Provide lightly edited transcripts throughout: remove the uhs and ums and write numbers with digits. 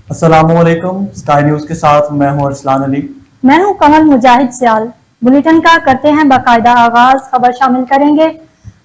अस्सलामुअलैकुम। Sky news के साथ मैं हूं अरसलान अली। मैं हूं कमल मुजाहिद सियाल। बुलेटिन का करते हैं बाकायदा आगाज। खबर शामिल करेंगे।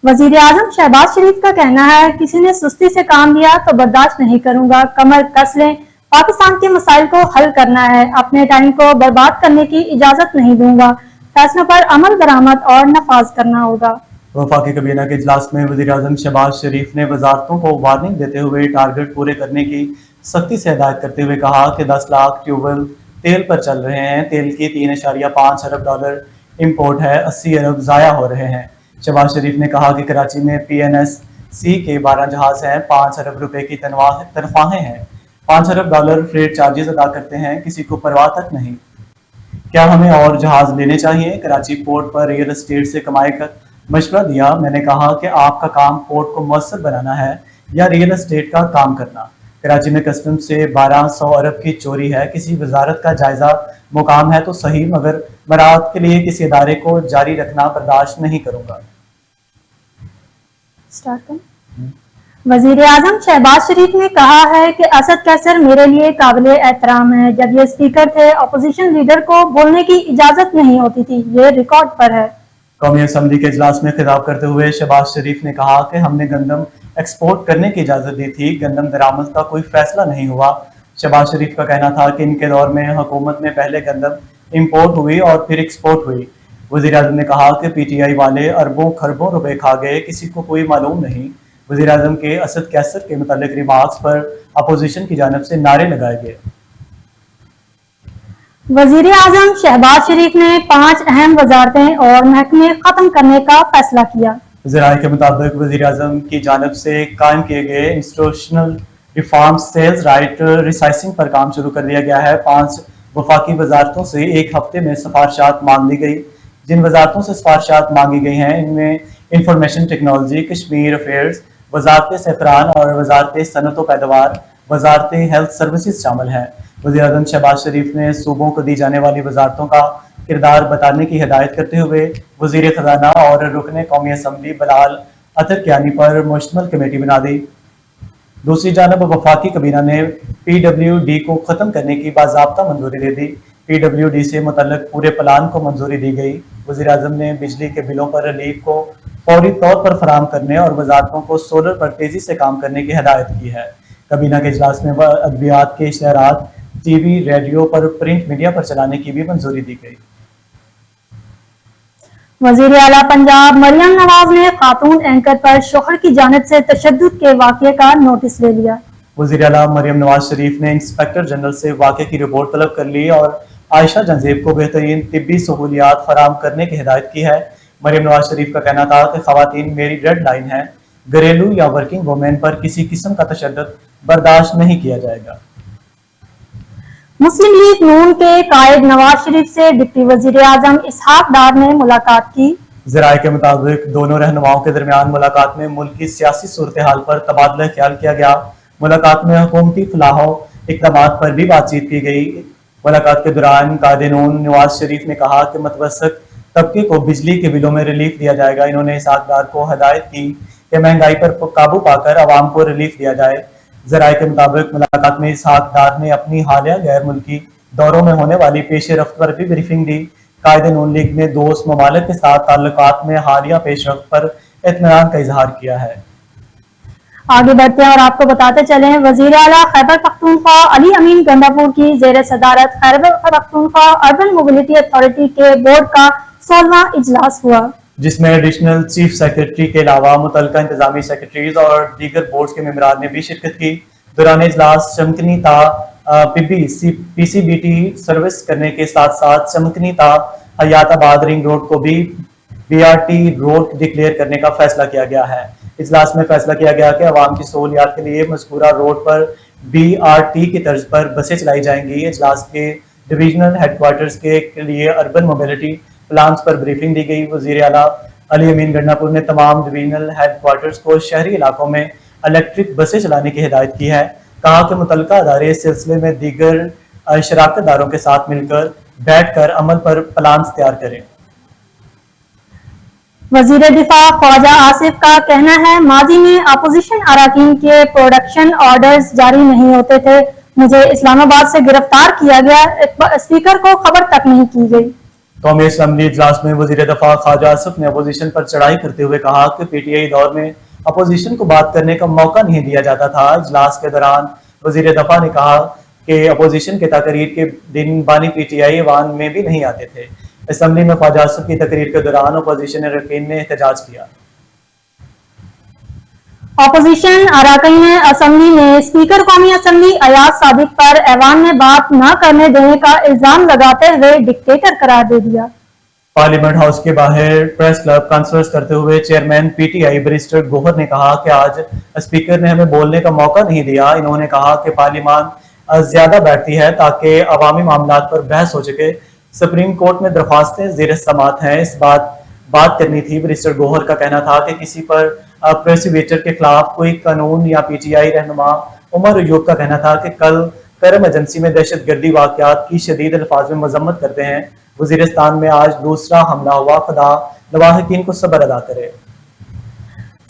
वजीर आजम शहबाज शरीफ का कहना है, किसी ने सुस्ती से काम लिया तो बर्दाश्त नहीं करूंगा, कमर कस लें, पाकिस्तान के मसाइल को हल करना है, अपने टाइम को बर्बाद करने की इजाजत नहीं दूंगा, फैसलों पर अमल दरामद और नफाज करना होगा। वफाकी काबीना के इजलास में वजीर आजम शहबाज शरीफ ने वजारतों को वार्निंग देते हुए टारगेट पूरे करने की सख्ती से हिदायत करते हुए कहा कि 10 लाख ट्यूबवेल तेल पर चल रहे हैं। तेल की $3.5 अरब इम्पोर्ट है, 80 अरब ज़ाया हो रहे हैं। शहबाज शरीफ ने कहा कि कराची में PNSC के 12 जहाज हैं, 5 अरब रुपए की तनख्वाहें हैं, $5 अरब फ्रेट चार्जेस अदा करते हैं, किसी को परवाह तक नहीं। क्या हमें और जहाज लेने चाहिए? कराची पोर्ट पर रियल एस्टेट से कमाई का मशवरा दिया। मैंने कहा कि आपका काम पोर्ट को मौसर बनाना है या रियल एस्टेट का काम करना। कराची में कस्टम से 1200 अरब की चोरी है। किसी वजारत का जायजा मुकाम है तो सही, मगर मराहत के लिए किसी इदारे को जारी रखना बर्दाश्त नहीं करूंगा। वजीर आजम शहबाज शरीफ ने कहा है कि असद कैसर मेरे लिए काबिल एहतराम है। जब ये स्पीकर थे, अपोजिशन लीडर को बोलने की इजाजत नहीं होती थी। ये रिकॉर्ड पर है। कौमी असम्बली के इजलास में खिताब करते हुए शहबाज शरीफ ने कहा कि हमने गंदम एक्सपोर्ट करने की इजाजत दी थी, गंदम दरामद का कोई फैसला नहीं हुआ। शहबाज शरीफ का कहना था कि इनके दौर में हुकूमत में पहले गंदम इम्पोर्ट हुई और फिर एक्सपोर्ट हुई। वजीर आजम ने कहा कि PTI वाले अरबों खरबों रुपए खा गए, किसी को कोई मालूम नहीं। वजीर आजम के असद कैसर के मुतालिक रिमार्क्स पर अपोजिशन की जानब से नारे लगाए गए। वजीर आजम शहबाज शरीफ ने 5 अहम वजारतें और महकमे खत्म करने का फैसला किया। ज़राए के मुताबिक वजीर आजम की जानब से कायम किए गए इंस्टीट्यूशनल रिफॉर्म सेल्स राइट रिसाइसिंग पर काम शुरू कर दिया गया है। 5 वफाकी वजारतों से एक हफ्ते में सिफारशात मांग ली गई। जिन वजारतों से सिफारशात मांगी गई हैं, इनमें इंफॉर्मेशन टेक्नोलॉजी, कश्मीर अफेयर्स, वजारत सफरान और वजारत सनत व पैदावार, वजारत हेल्थ सर्विसेज शामिल हैं। वज़ीर आज़म शहबाज शरीफ ने सूबों को दी जाने वाली वजारतों का किरदार बताने की हिदायत करते हुए वजीर खजाना और रुकने कौमी असम्बली बलाल अतर कियानी पर मुश्तमल कमेटी बना दी। दूसरी जानब वफाकी काबीना ने PWD को ख़त्म करने की बाज़ाब्ता मंजूरी दे दी। PWD से मुतल्लक पूरे प्लान को मंजूरी दी गई। वज़ीर आज़म ने बिजली के बिलों पर रिलीफ को फौरी तौर पर फराहम करने और वजारतों को सोलर पर तेजी से काम करने की हिदायत की है। काबीना के इजलास में अद्वियात के इश्तहारात TV, रेडियो पर प्रिंट मीडिया पर चलाने की भी मंजूरी दी गई। वजीर आला पंजाब मरियम नवाज ने खातून एंकर पर शोहर की जानिब से तशद्दुद के वाक़े का नोटिस ले लिया। वजीर आला मरियम नवाज शरीफ ने इंस्पेक्टर जनरल से वाक़े की रिपोर्ट तलब कर ली और आयशा जंजेब को बेहतरीन तिब्बी सहूलियात फराहम करने की हिदायत की है। मरियम नवाज शरीफ का कहना था कि खवातीन मेरी रेड लाइन है, घरेलू या वर्किंग वुमेन पर किसी किस्म का तशद्दुद बर्दाश्त नहीं किया जाएगा। मुस्लिम लीग नून के कायद नवाज शरीफ से डिप्टी वजीर आजम इसहाक डार ने मुलाकात की। ज़राए के मुताबिक दोनों रहनुमाओं के दरमियान मुलाकात में मुल्क की सियासी सूरत हाल पर तबादला ख्याल किया गया। मुलाकात में हुकूमती फलाह इक़दामात पर भी बातचीत की गई। मुलाकात के दौरान कायद नून नवाज शरीफ ने कहा कि मुतवस्सित तबके को बिजली के बिलों में रिलीफ दिया जाएगा। इन्होंने इसहाक डार को हिदायत की कि महंगाई पर काबू पाकर आवाम को रिलीफ दिया जाए। ज़राए के मुताबिक मुलाकात में इसहाक डार ने अपनी हालिया गैर मुल्की दौरों में होने वाली पेश रफ्त पर भी ब्रीफिंग दी। कायद नून लीग ने दोस्त ममालिक के साथ ताल्लुकात में हालिया पेश रफ्त पर इत्मीनान का इजहार किया है। आगे बढ़ते हैं और आपको बताते चले, वजीर आला खैबर पख्तूनख्वा अली अमीन गंडापुर की जेर सदारत Khyber Pakhtunkhwa urban mobility authority के बोर्ड का 16वां इजलास हुआ, जिसमें एडिशनल चीफ सेक्रेटरी के अलावा मुतल्लिका इंतजामी सेक्रेटरीज और दीगर बोर्ड के मेंबरान ने भी शिरकत की। दौरान इजलास चमकनी ता PCBT सर्विस करने के साथ साथ चमकनी ता हयाताबाद रिंग रोड को भी BRT रोड डिक्लेयर करने का फैसला किया गया है। इजलास में फैसला किया गया कि अवाम की सहूलियात के लिए मज़कूरा रोड पर BRT की तर्ज पर बसें चलाई जाएंगी। इजलास के डिवीजनल हेडक्वार्टर्स के लिए अर्बन मोबिलिटी प्लान्स पर ब्रीफिंग दी गई। वजीर आला अली अमीन गंडापुर ने तमाम डिवीजनल हेडक्वार्टर्स को शहरी इलाकों में इलेक्ट्रिक बसें चलाने की हिदायत की है। कहा कि मुतल्लिका अदारे इस सिलसिले में दीगर शराकतदारों के साथ मिलकर बैठकर अमल पर प्लान्स तैयार करें। वजीर दिफा ख्वाजा आसिफ का कहना है, माजी में अपोजिशन अराकीन के प्रोडक्शन ऑर्डर्स जारी नहीं होते थे, मुझे इस्लामाबाद से गिरफ्तार किया गया, स्पीकर को खबर तक नहीं की गई। कौमी असम्बली इजलास में वजीर दफा ख्वाजा आसिफ ने अपोजिशन पर चढ़ाई करते हुए कहा कि पीटीआई दौर में अपोजिशन को बात करने का मौका नहीं दिया जाता था। इजलास के दौरान वजीर दफा ने कहा कि अपोजिशन के तकरीर के दिन बानी पीटीआई ऐवान में भी नहीं आते थे। असम्बली में ख्वाजा आसिफ की तकरीर के दौरान अपोजिशन अरकान ने एहतजाज किया। अपोजिशन अरकान असम्बली ने स्पीकर कौमी असम्बली अयाज सादिक पर ऐवान में बात न करने देने का इल्जाम लगाते हुए डिक्टेटर करार दे दिया। पार्लियामेंट हाउस के बाहर प्रेस क्लब कॉन्फ्रेंस करते हुए चेयरमैन पीटीआई बैरिस्टर गोहर ने कहा कि आज स्पीकर ने हमें बोलने का मौका नहीं दिया। इन्होंने कहा कि पार्लियामान ज्यादा बैठती है ताकि अवामी मामलात पर बहस हो सके। सुप्रीम कोर्ट में दरख्वास्तें ज़ेर समाअत हैं, इस बात करनी थी। बैरिस्टर गोहर का कहना था कि किसी पर प्रोसिक्यूटर के खिलाफ कोई कानून या पीटीआई रहनुमा उमर अयूब का कहना था कि कल करम एजेंसी में दहशतगर्दी वाक़यात की शदीद अल्फाज में मजम्मत करते हैं। वजीरिस्तान में आज दूसरा हमला हुआ, खुदा लवाहिकीन को सब्र अदा करे।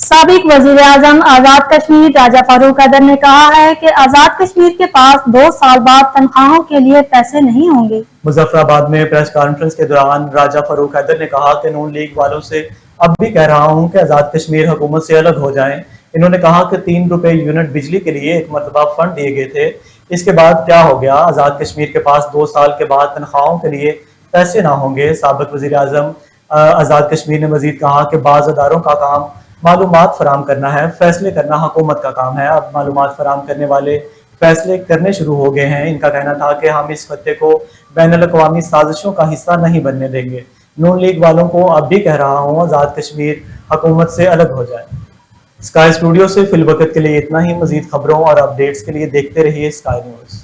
साबिक वजीर आजम आजाद कश्मीर राजा फारूक हैदर ने कहा है कि आजाद कश्मीर के पास 2 साल बाद तनख्वाहों के लिए पैसे नहीं होंगे। मुजफ्फराबाद में प्रेस कॉन्फ्रेंस के दौरान राजा फारूक हैदर ने कहा कि नून लीग वालों से अब भी कह रहा हूं कि आजाद कश्मीर हुकूमत से अलग हो जाएं। इन्होंने कहा कि 3 रुपए यूनिट बिजली के लिए एक मरतबा फंड दिए गए थे, इसके बाद क्या हो गया? आजाद कश्मीर के पास 2 साल के बाद तनख्वाहों के लिए पैसे ना होंगे। साबिक वजीर आजम आजाद कश्मीर ने मजीद कहा कि बाज़ अदारों का काम मालूमात फराम करना है, फैसले करना हुकूमत का काम है। अब मालूमात फराम करने वाले फैसले करने शुरू हो गए हैं। इनका कहना था कि हम इस खत्ते को बैनुल-अक़वामी साजिशों का हिस्सा नहीं बनने देंगे। नून लीग वालों को अब भी कह रहा हूँ, आजाद कश्मीर हुकूमत से अलग हो जाए। स्काई स्टूडियो से फिल वक्त के लिए इतना ही। मजीद खबरों और अपडेट्स के लिए देखते रहिए स्काई न्यूज़।